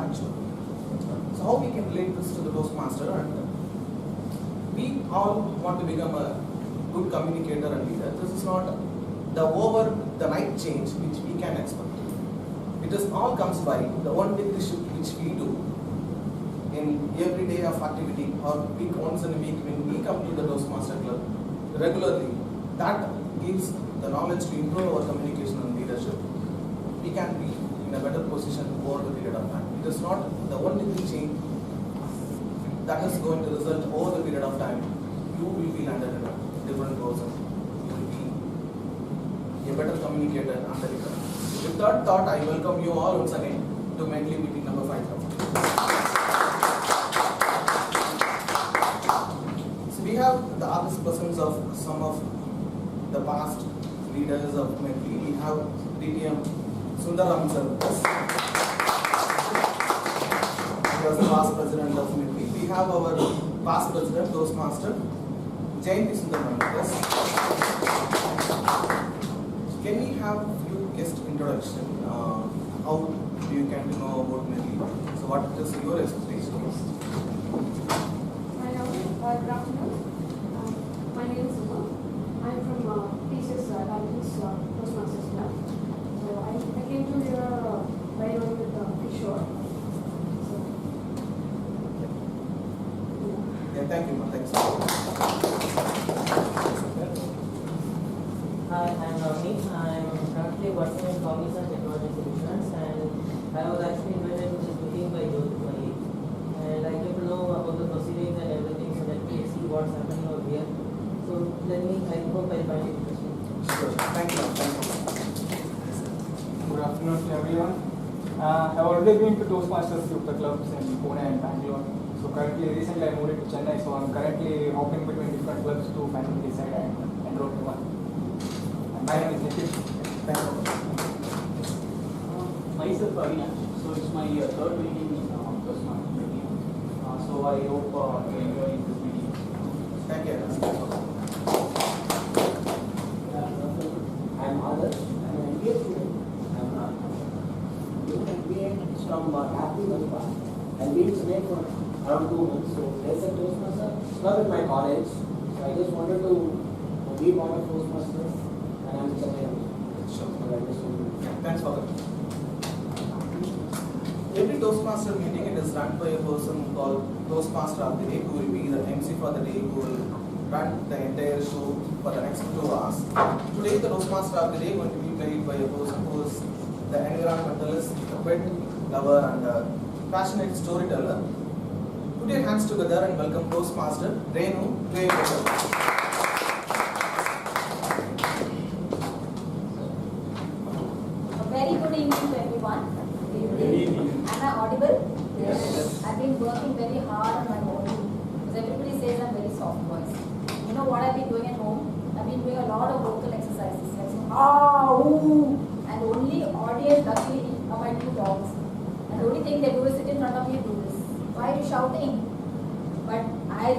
actually. So how we can relate this to the Toastmaster? And we all want to become a good communicator and leader. This is not the over the night change which we can expect. It is all comes by the one degree shift which we do in every day of activity or week once in a week when we come to the Toastmaster Club regularly. That gives the knowledge to improve our communication and leadership. We can be in a better position over the period of time. It is not the one degree change that is going to result over the period of time. You will be landed in a different person. You will be a better communicator and a leader. With that thought, I welcome you all once again to Mentally Meeting number 5,000. So we have the august presence of some of the past leaders of Mentally. We have DTM Sundaram sir with us. He was the past president of Mentally. We have our past president, Toastmaster, Jayanti Sundaram with us. Can we have few guest introduction? How do you come to know about Mentally? So what is your expectations? Good afternoon. My name is Uma. I am from Teachers Toastmasters Club. So I came to here by road with Kishore. Yeah, thank you, ma'am. Thanks. Hi, I'm Ravni. I'm currently working in Cognizant Technology Solutions, and I was actually invited to this meeting by Jyothi. And I came to know about the proceedings and everything, so let me see what's happening over here. So I hope I find it interesting. Sure. Thank you, ma'am. Thank you. Good afternoon to everyone. I've already been to Toastmasters Super Clubs in Pune and Bangalore. So recently I moved to Chennai, so I'm currently hopping between different clubs to finally decide and enroll to one. And my name is Nitin. Thank you. Myself, Avinash. So it's my third meeting in Toastmasters meeting. So I hope you enjoy this meeting. Thank you. I'm Adarsh. I'm an MBA student. I'm doing MBA from Apple Manipal. I've been today for around 2 months. So there's a Toastmaster club in my college. So I just wanted to be part of Toastmasters, and I'm Chennai. Sure. So I just wanted to. Thanks for that. Every Toastmaster meeting it is run by a person called Toastmaster of the day, who will be the MC for the day, who will run the entire show for the next 2 hours. Today, the Toastmaster of the day is going to be played by a person who is the environmentalist, the pet lover, and passionate storyteller. Put your hands together and welcome Toastmaster Renu to a Very good evening to everyone. Good evening. Am I audible? Yes. I've been working very hard on my body because everybody says I'm very soft voice. You know what I've been doing at home? I've been doing a lot of vocal exercises like ooh, and the only audience luckily are my 2 dogs. And the only thing they do is sit in front of me and do this. Why are you shouting? But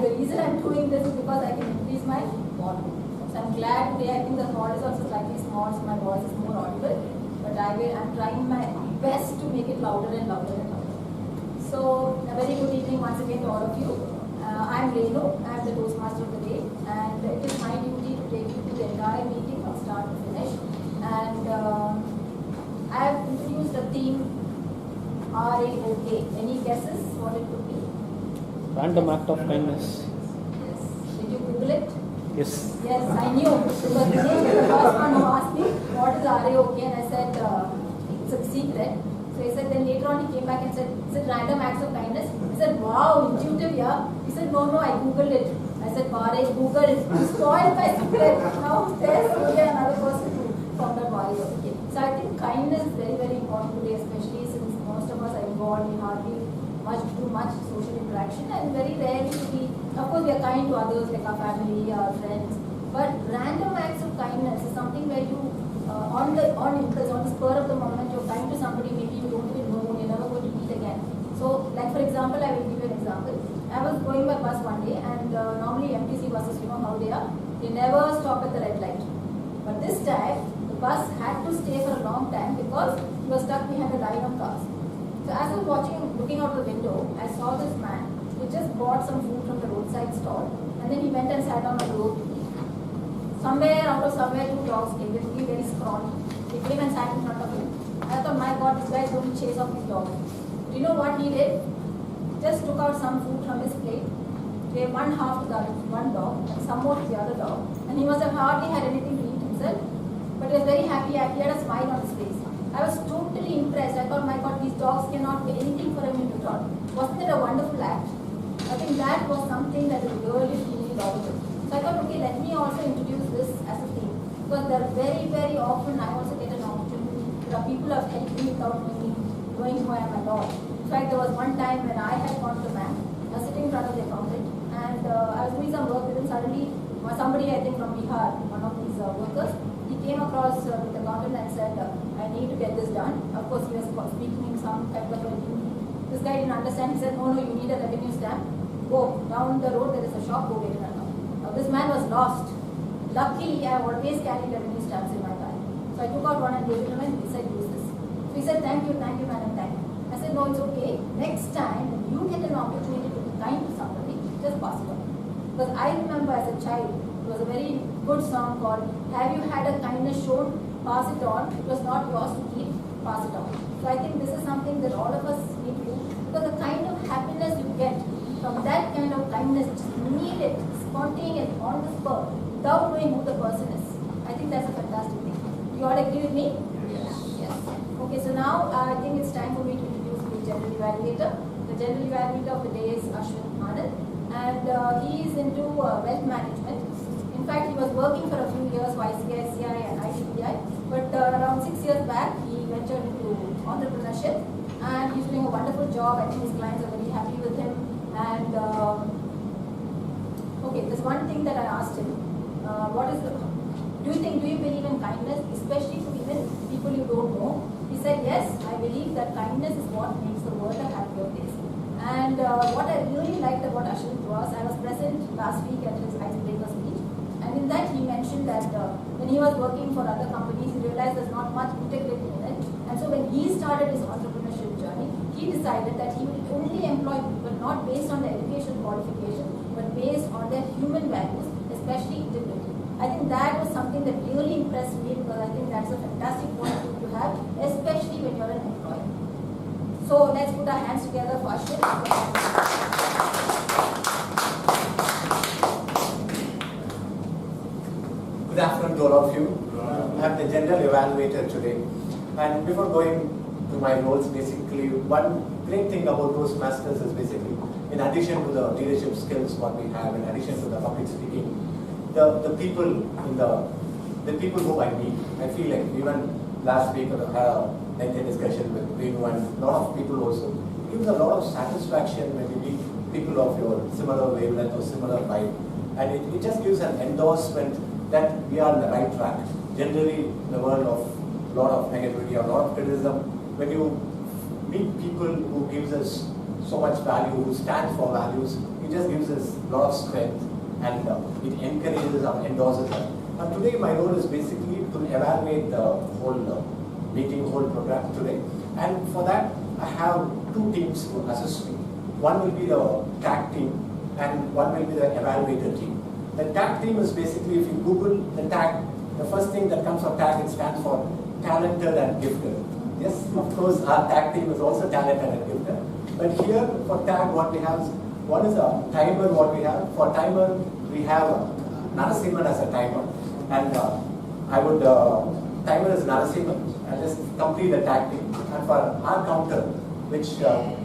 the reason I'm doing this is because I can increase my volume. So I'm glad today. I think the hall is also slightly small, so my voice is more audible. But I'm trying my best to make it louder and louder and louder. So a very good evening once again to all of you. I'm Renu. I'm the Toastmaster of the day, and it is my duty to take you to the entire meeting from start to finish. And I have introduced a theme, RAOK. Any guesses what it could be? Random act of kindness. Yes. Did you Google it? Yes. Yes, I knew. Because the first one who asked me what is RAOK, and I said it's a secret. So he said, then later on he came back and said, is it random acts of kindness? I said, wow, intuitive, yeah. He said, no, I Googled it. I said, Bari, Google it. You spoiled my secret. Now there's another person who found out Bari. Okay. So I think kindness is very, very important today, especially since most of us are involved in hardly too much social interaction, and very rarely of course we are kind to others like our family, our friends, but random acts of kindness is something where you on the spur of the moment you're kind to somebody maybe you don't even know, you're never going to meet again. So like for example, I will give you an example. I was going by bus one day, and normally MTC buses, you know how they are, they never stop at the red light. But this time the bus had to stay for a long time because it was stuck behind a line of cars. So as I was looking out the window, I saw this man who just bought some food from the roadside stall, and then he went and sat on the road to eat. Out of somewhere, two dogs came, literally very scrawny. They came and sat in front of him. I thought, my God, this guy is going to chase off these dogs. Do you know what he did? Just took out some food from his plate, gave one half to the one dog, and some more to the other dog. And he must have hardly had anything to eat himself, but he was very happy. He had a smile on his face. I was totally impressed. I thought, my God, these dogs cannot be anything for him in return. Wasn't it a wonderful act? I think that was something that is really, really valuable. So I thought, okay, let me also introduce this as a theme. Because there are very, very often I also get an opportunity. There are people who have helped me without knowing who I am at all. In fact, there was one time when I had gone to the bank, I was sitting in front of the accountant, and I was doing some work with him. Suddenly, somebody, I think from Bihar, one of these workers, he came across with the accountant and said, I need to get this done. Of course, he was speaking in some kind of a Hindi. This guy didn't understand. He said, no, you need a revenue stamp. Go down the road, there is a shop, go get it done. Now, this man was lost. Luckily, I always carry revenue stamps in my bag. So I took out one and gave it to him, and he said, use this. So he said, thank you, madam, thank you. I said, no, it's okay. Next time, when you get an opportunity to be kind to somebody, just pass it on. Because I remember as a child, it was a very good song called, have you had a kindness shown? Pass it on. It was not yours to keep, pass it on. So I think this is something that all of us need to do. Because the kind of happiness you get from that kind of kindness, which is needed, spontaneous, on the spur, without knowing who the person is, I think that's a fantastic thing. Do you all agree with me? Yes. Okay, so now I think it's time for me to introduce the general evaluator. The general evaluator of the day is Ashwin Anand, and he is into wealth management. In fact, he was working for a few years for ICICI and ICBI, but around 6 years back, he ventured into entrepreneurship, and he's doing a wonderful job. I think his clients are very happy with him. And okay, there's one thing that I asked him. Do you believe in kindness, especially to even people you don't know? He said, yes, I believe that kindness is what makes the world a happier place. And what I really liked about Ashwin was, I was present last week at his icebreaker speech, and in that he mentioned that when he was working for other companies, he realized there's not much integrity in it. And so when he started his entrepreneurship journey, he decided that he would only employ people not based on their education qualification, but based on their human values, especially integrity. I think that was something that really impressed me, because I think that's a fantastic point to have, especially when you're an employee. So let's put our hands together for Ashwin. Good afternoon to all of you. I'm the general evaluator today. And before going to my roles, basically, one great thing about Toastmasters is basically, in addition to the leadership skills what we have, in addition to the public speaking, the people who I meet, I feel like even last week I had a lengthy discussion with Renu and a lot of people also. It gives a lot of satisfaction when you meet people of your similar wavelength or similar vibe. And it just gives an endorsement that we are on the right track. Generally, in the world of a lot of negativity or a lot of criticism, when you meet people who gives us so much value, who stand for values, it just gives us a lot of strength, and it encourages and endorses us. And today my role is basically to evaluate the whole whole program today. And for that, I have two teams to assist me. One will be the tag team, and one will be the evaluator team. The tag team is basically, if you Google the tag, the first thing that comes from tag, it stands for talented and gifted. Yes, of course, our tag team is also talented and gifted. But here for tag, what we have is, one is a timer, what we have. For timer, we have Narasimhan as a timer. And timer is Narasimhan. I'll just complete the tag team. And for our counter,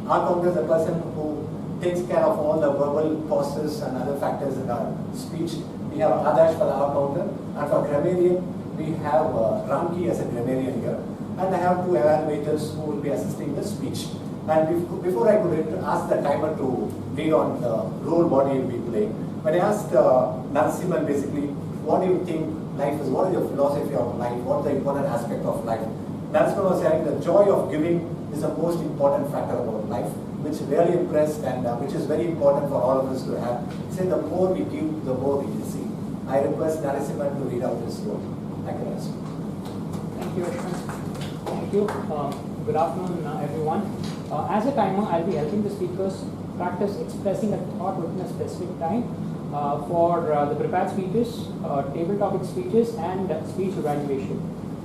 our counter is a person who takes care of all the verbal pauses and other factors in our speech. We have Adarsh for our counter. And for grammarian, we have Ramki as a grammarian here. And I have two evaluators who will be assisting the speech. And before I could ask the timer to read on the role what he will be playing, when I asked Narasimhan basically, what do you think life is? What is your philosophy of life? What is the important aspect of life? Narasimhan was saying the joy of giving is the most important factor about life, which really impressed and which is very important for all of us to have. He said the more we give, the more we receive. I request Narasimhan to read out this role. Thank you, Narasimhan. Thank you, Ashwin. Thank you. Good afternoon, everyone. As a timer, I'll be helping the speakers practice expressing a thought within a specific time for the prepared speeches, table topic speeches, and speech evaluation.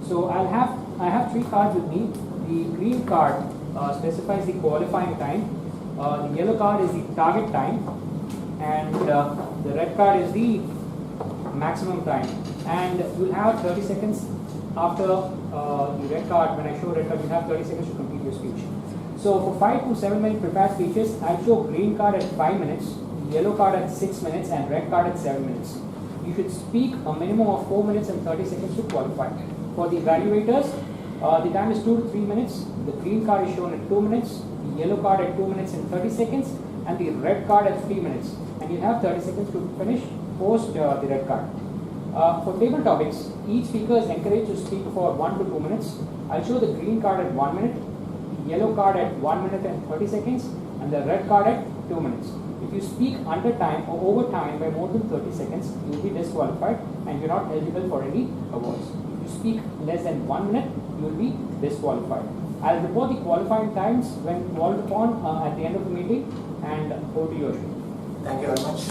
So I have 3 cards with me. The green card specifies the qualifying time. The yellow card is the target time, and the red card is the maximum time. And you'll have 30 seconds after the red card. When I show red card, you have 30 seconds to complete your speech. So for 5 to 7 minute prepared speeches, I'll show green card at 5 minutes, yellow card at 6 minutes, and red card at 7 minutes. You should speak a minimum of 4 minutes and 30 seconds to qualify. For the evaluators, the time is 2 to 3 minutes. The green card is shown at 2 minutes, the yellow card at 2 minutes and 30 seconds, and the red card at 3 minutes. And you have 30 seconds to finish post the red card. For table topics, each speaker is encouraged to speak for 1 to 2 minutes. I'll show the green card at 1 minute, the yellow card at 1 minute and 30 seconds, and the red card at 2 minutes. If you speak under time or over time by more than 30 seconds, you will be disqualified and you're not eligible for any awards. If you speak less than 1 minute, you will be disqualified. I'll report the qualifying times when called upon at the end of the meeting, and over to you, Ashwin. Thank you very much.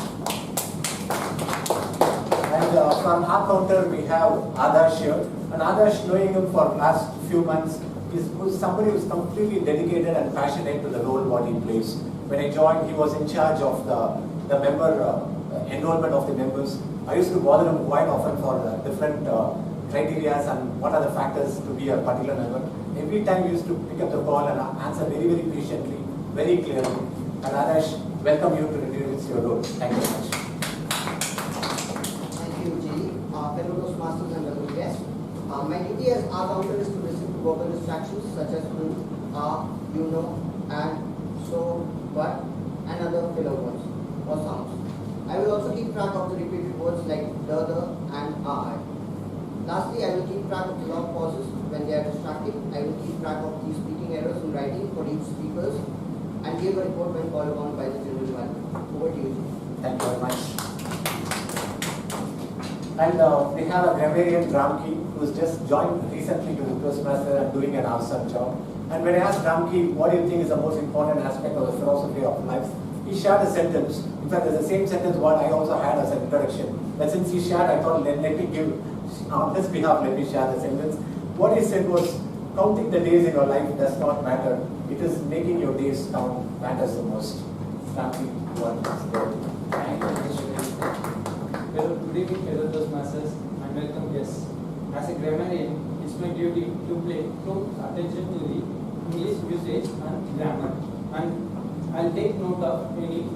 And from our counter, we have Adarsh here. And Adarsh, knowing him for last few months, is somebody who's completely dedicated and passionate to the role what he plays. When I joined, he was in charge of the member enrollment of the members. I used to bother him quite often for different criteria and what are the factors to be a particular member. Every time he used to pick up the call and answer very, very patiently, very clearly. And Adarsh, welcome you to introduce your role. Thank you very much. Thank you, G. Fellow Toastmasters and welcome guests. My duty as our counter is to listen to verbal distractions such as who, you know, and so, but, and other filler words or sounds. I will also keep track of the repeated words like the, and I. Lastly, I will keep track of the long pauses when they are distracting. I will keep track of the speaking errors in writing for each speakers and give a report when called upon by the general manager. Over to you. Thank you very much. And we have a grammarian, Ramki, who's just joined recently to the Toastmaster and doing an awesome job. And when I asked Ramki, what do you think is the most important aspect of the philosophy of life, he shared a sentence. In fact, it's the same sentence what I also had as an introduction. But since he shared, I thought, let me give, on his behalf, let me share the sentence. What he said was, counting the days in your life does not matter. It is making your days count matters the most. Ramki, what is there? Thank you. Good evening, fellow Toastmasters, and welcome guests. As a grammarian, it's my duty to pay close attention to the English usage and grammar, and I'll take note of any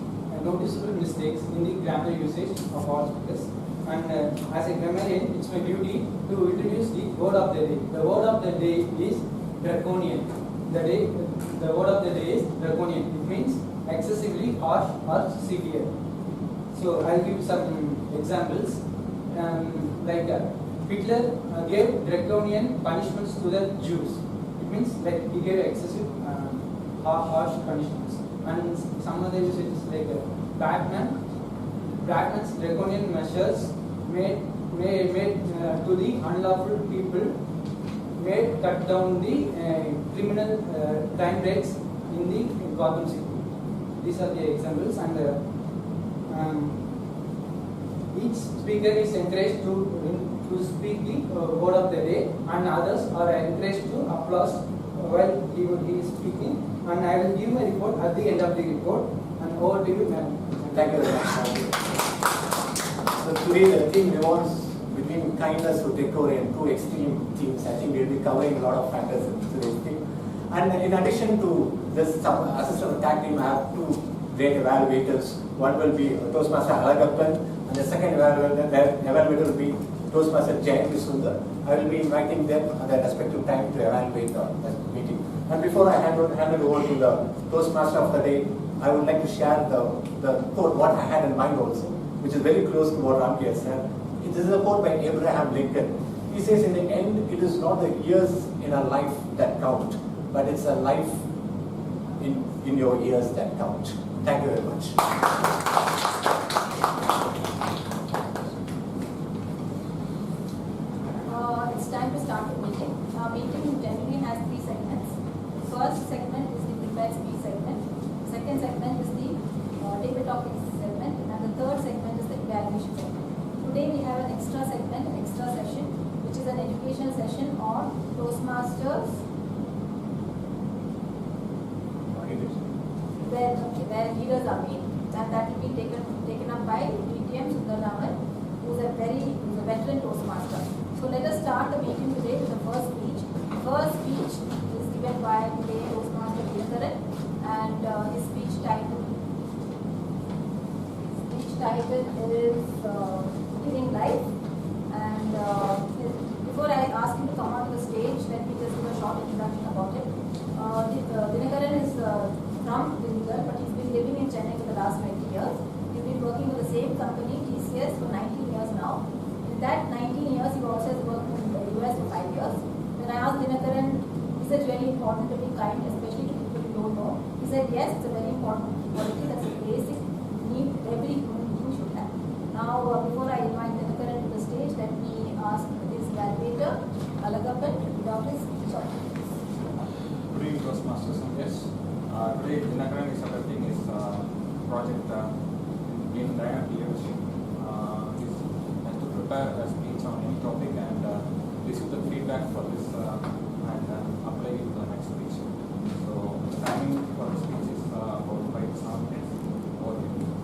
noticeable mistakes in the grammar usage of all speakers. And as a grammarian, it's my duty to introduce the word of the day. The word of the day is draconian. The word of the day is draconian. It means excessively harsh or severe. So I'll give some examples. Hitler gave draconian punishments to the Jews. It means like he gave excessive harsh punishments. And some other usages like Batman's draconian measures made to the unlawful people made cut down the criminal crime rates in the Gotham City. These are the examples, and each speaker is encouraged to speak the word of the day, and others are encouraged to applause while he is speaking. And I will give my report at the end of the report. And over to you, ma'am. Thank you very much. So today the theme revolves between kindness to decor and two extreme themes. I think we'll be covering a lot of factors in today's theme. And in addition to this assistant tag team, I have two great evaluators. One will be Toastmaster Alagappan, and the second evaluator will be Toastmaster Jayanti Sundar. I will be inviting them at their respective time to evaluate the meeting. And before I hand it over to the Toastmaster of the day, I would like to share the quote what I had in mind also, which is very close to what Ramki has said. This is a quote by Abraham Lincoln. He says, in the end, it is not the years in a life that count, but it's a life in your years that count. Thank you very much. It's time to start the meeting. Our meeting generally has 3 segments. The first segment is the prepared topics segment, and the third segment is the evaluation segment. Today we have an extra segment, an extra session, which is an educational session on Toastmasters, where leaders are made. And that will be taken up by PTM Sundararaman, who is a veteran Toastmaster. So let us start the meeting today with the first speech. The first speech is given by today Toastmaster Dinakaran, and his speech title is Giving Life. And before I ask him to come onto the stage, let me just give a short introduction about it. Dinakaran is from Dindigal, but he's been living in Chennai for the last 20 years. He's been working with the same company, TCS, for 19 years now. In that 19 years, he also has worked in the US for 5 years. When I asked Dinakaran, is it really important to be kind, especially to people you don't know? He said, yes, it's a very important quality. That's a basic need every human being should have. Now, before I invite Dinakaran to the stage, let me ask his evaluator, Alagappan, to read out his speech. Good evening, Toastmasters and guests. Today, Dinakaran is conducting his project in dynamic leadership. He has to prepare a speech on any topic and receive the feedback for this and apply it to the next speech. So, the timing for the speech is about 5 minutes. Over to you.